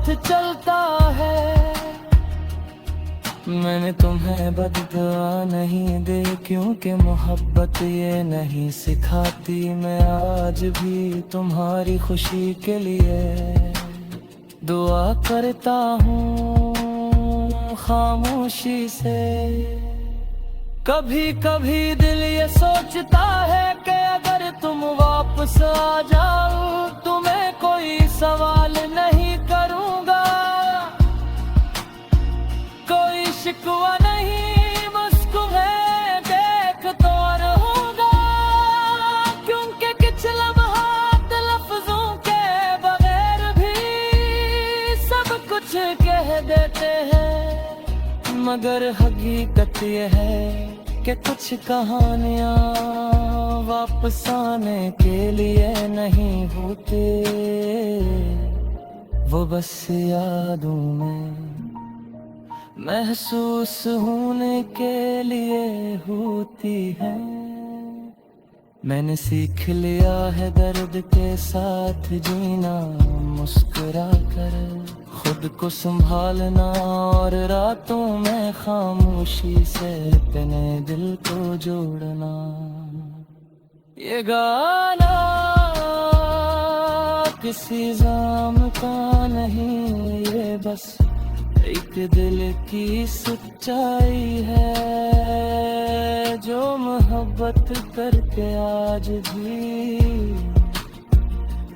साथ चलता है। मैंने तुम्हें बददुआ नहीं दी, क्योंकि मोहब्बत ये नहीं सिखाती। मैं आज भी तुम्हारी खुशी के लिए दुआ करता हूँ खामोशी से। कभी कभी दिल ये सोचता है कि अगर तुम वापस आ जाओ, तुम्हें कोई सवाल नहीं करूँगा, कोई शिकवा नहीं, मुस्कुराए देख तो रहूँगा। क्योंकि कुछ लम्हात लफ्जों के बगैर भी सब कुछ कह देते हैं, मगर हकीकत ये है कि कुछ कहानियाँ वापस आने के लिए नहीं होते, वो बस यादों में महसूस होने के लिए होती है। मैंने सीख लिया है दर्द के साथ जीना, मुस्कुरा कर खुद को संभालना, और रातों में खामोशी से अपने दिल को जोड़ना। ये गाना किसी जाम का नहीं, ये बस एक दिल की सच्चाई है, जो मोहब्बत करके आज भी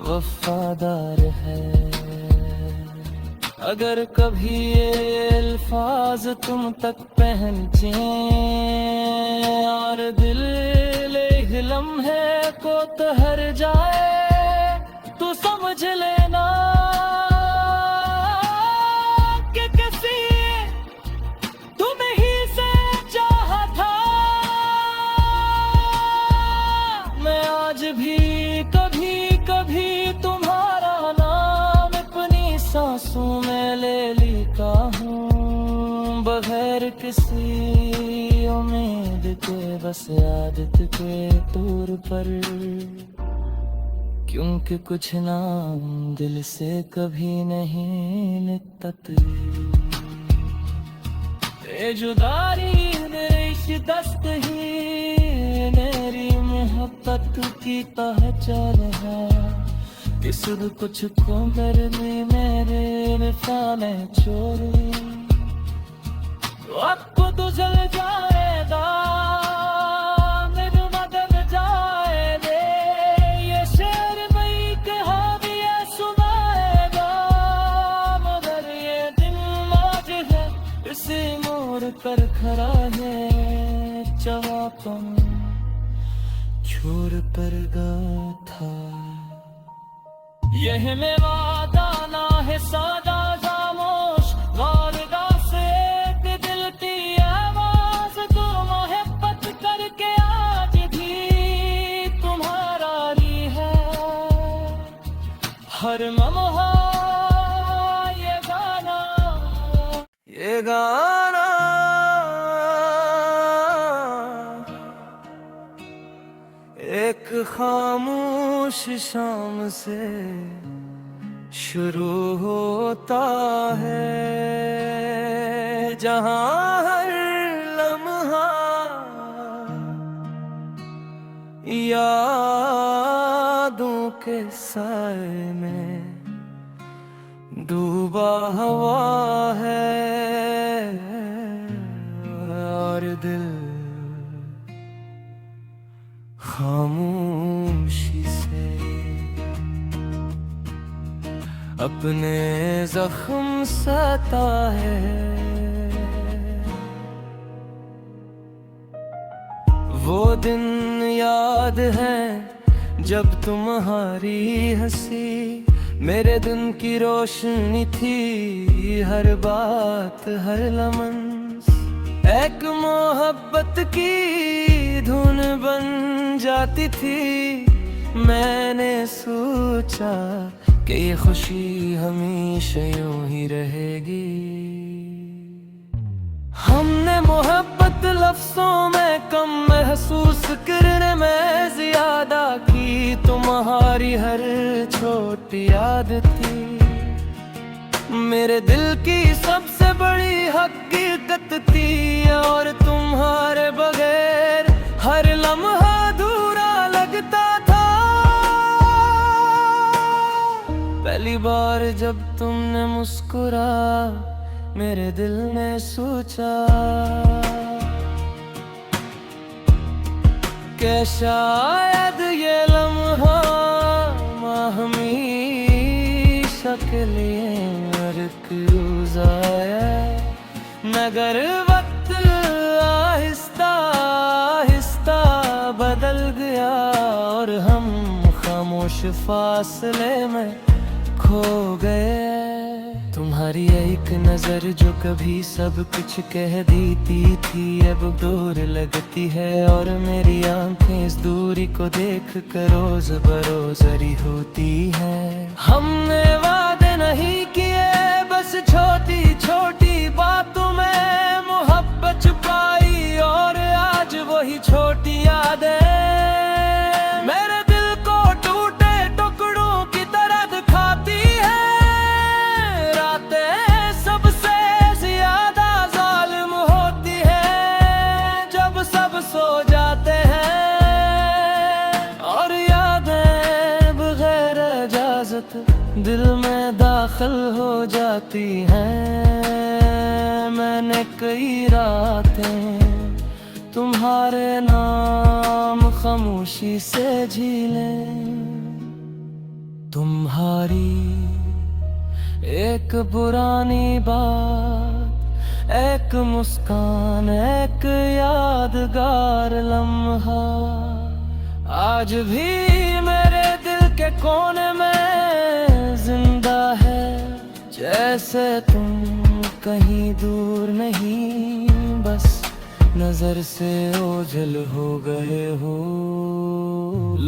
वफादार है। अगर कभी ये अल्फाज तुम तक पहुंचे और दिल एक लम्हे को ठहर जाए, तो समझ लेना कि किसी तुम्हें ही से चाहा था। मैं आज भी कभी कभी तुम्हारा नाम अपनी सांसों में ले लिखा हूँ, बगैर किसी उम्मीद के, बस आदत के तौर पर। क्योंकि कुछ नाम दिल से कभी नहीं निकलते। ये जुदाई मेरी शिकस्त ही मेरी मोहब्बत की पहचान है। कि सब कुछ को मेरे वफाने छोड़ी, आपको तो जल जाएगा, मेरे मदद जाए दे। ये शेर मई कहा भी ये सुनाएगा, मगर ये दिल आज है इसी मोड़ पर खड़ा है। जवाब छोड़ पर गया था, यह में वादा ना है सादा खामोश, वारदा से एक दिल की आवाज को मोहब्बत करके आज भी तुम्हारा ही है। हर लम्हा ये गाना एक खामोश शाम से शुरू होता है, जहां हर लम्हा यादों के साए में डूबा हुआ है, और दिल खामोशी से अपने जख्म सहता है। वो दिन याद है जब तुम्हारी हंसी मेरे दिन की रोशनी थी, हर बात हर लम्हा एक मोहब्बत की धुन बन जाती थी। मैंने सोचा कि ये खुशी हमेशा यूं ही रहेगी। हमने मोहब्बत लफ्जों में कम महसूस करने में ज्यादा की, तुम्हारी हर छोटी याद थी मेरे दिल की सबसे बड़ी हकीकत थी, और तुम्हारे बगैर हर लम्हा अधूरा लगता था। पहली बार जब तुमने मुस्कुरा, मेरे दिल ने सोचा कि शायद ये लम्हा हमेशा के लिए एक रोज़ आया, मगर वक्त आहिस्ता आहिस्ता बदल गया, और हम खामोश फासले में खो गए। तुम्हारी एक नजर जो कभी सब कुछ कह देती थी, अब दूर लगती है, और मेरी आंखें इस दूरी को देख कर रोज बरोज हरी होती हैं। हमने वादे नहीं किए, बस छोटी छोटी बातों में मोहब्बत छुपाई, और आज वही छोटी यादें मेरे दिल को टूटे टुकड़ों की तरह दिखाती है। सो जाते हैं, और यादें बगैर इजाजत दिल में दाखिल हो जाती हैं। मैंने कई रातें तुम्हारे नाम खामोशी से झीले, तुम्हारी एक पुरानी बात, एक मुस्कान, एक यादगार लम्हा आज भी मेरे दिल के कोने में जिंदा है। जैसे तुम कहीं दूर नहीं, बस नजर से ओझल हो गए हो।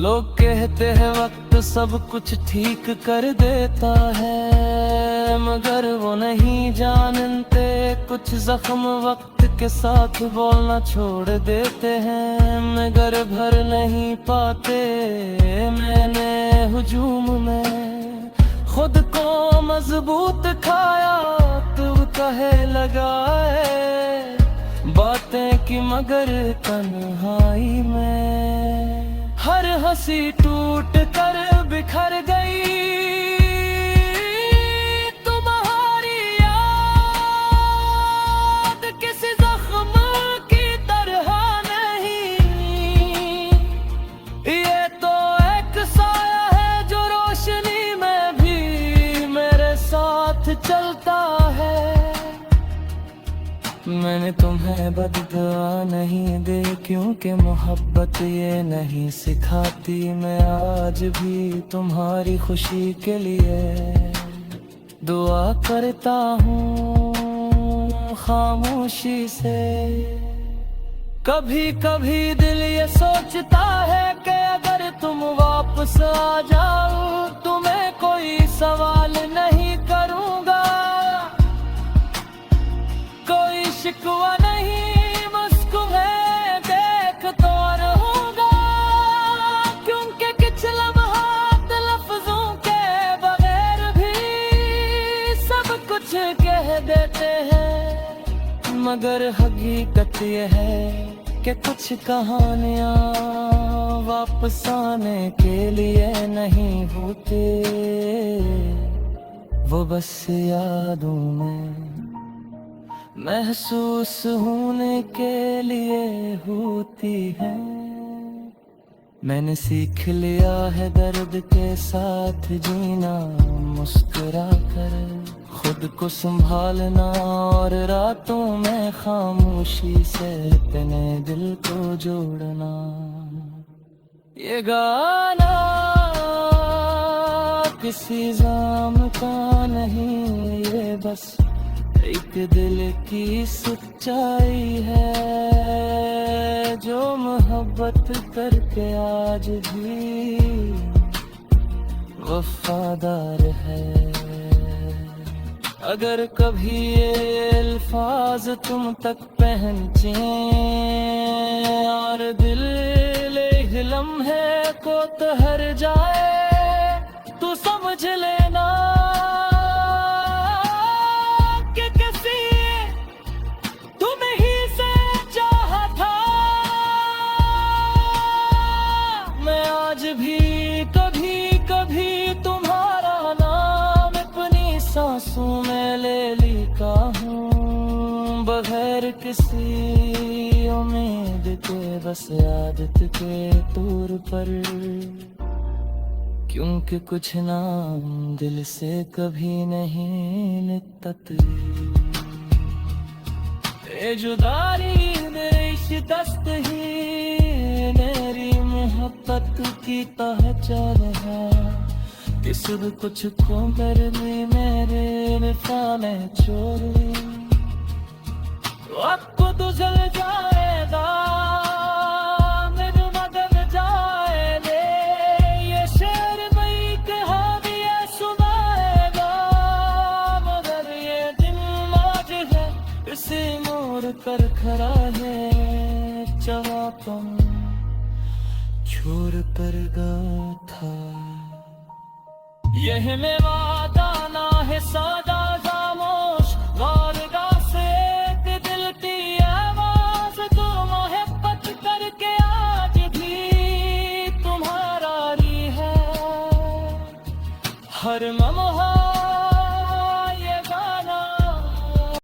लोग कहते हैं वक्त सब कुछ ठीक कर देता है, मगर वो नहीं जानते कुछ जख्म वक्त के साथ बोलना छोड़ देते हैं, मगर भर नहीं पाते। मैंने हुजूम में खुद को मजबूत खाया, तू कहे लगाए बातें की, मगर तन्हाई में हर हंसी टूट कर बिखर गई। तुम्हारी याद किसी जख्म की तरह नहीं, ये तो एक साया है जो रोशनी में भी मेरे साथ चलता है। मैंने तुम्हें बददुआ नहीं दी, क्योंकि मोहब्बत ये नहीं सिखाती। मैं आज भी तुम्हारी खुशी के लिए दुआ करता हूँ खामोशी से। कभी कभी दिल ये सोचता है कि अगर तुम वापस आ जाओ, तुम्हें कोई सवाल नहीं करूँगा, कोई शिकवा नहीं, मुस्कुराए देख तो रहूंगा, क्योंकि कुछ लम्हात लफ्जों के बगैर भी सब कुछ कह देते हैं। मगर हकीकत ये है कि कुछ कहानियां वापस आने के लिए नहीं होते, वो बस यादों में महसूस होने के लिए होती है। मैंने सीख लिया है दर्द के साथ जीना, मुस्कुरा कर खुद को संभालना, और रातों में खामोशी से अपने दिल को जोड़ना। ये गाना किसी जाम का नहीं, ये बस एक दिल की सच्चाई है, जो मोहब्बत करके आज भी वफादार है। अगर कभी ये अल्फाज तुम तक पहुंचे और दिल ले लम्हे को तहर जाए, तो समझ लेना सांसों में ले ली का हूँ, बगैर किसी उम्मीद के, बस आदत के तौर पर। क्योंकि कुछ नाम दिल से कभी नहीं निकलते। ये जुदाई मेरी शिकस्त ही मेरी मोहब्बत की पहचान है, कि सब कुछ को मेरे निशाने छोड़ ली। वक्त तो जल जाएगा, मेरे मदद जाए दे, ये शेर मई कहा भी ये सुनाएगा, मगर ये दिन आज है इसी मोड़ पर खड़ा है, जवाब छोड़ पर गा था। यह में वादा ना है सादा खामोश, वारगा से एक दिल की आवाज, तो मोहब्बत करके आज भी तुम्हारा ही है। हर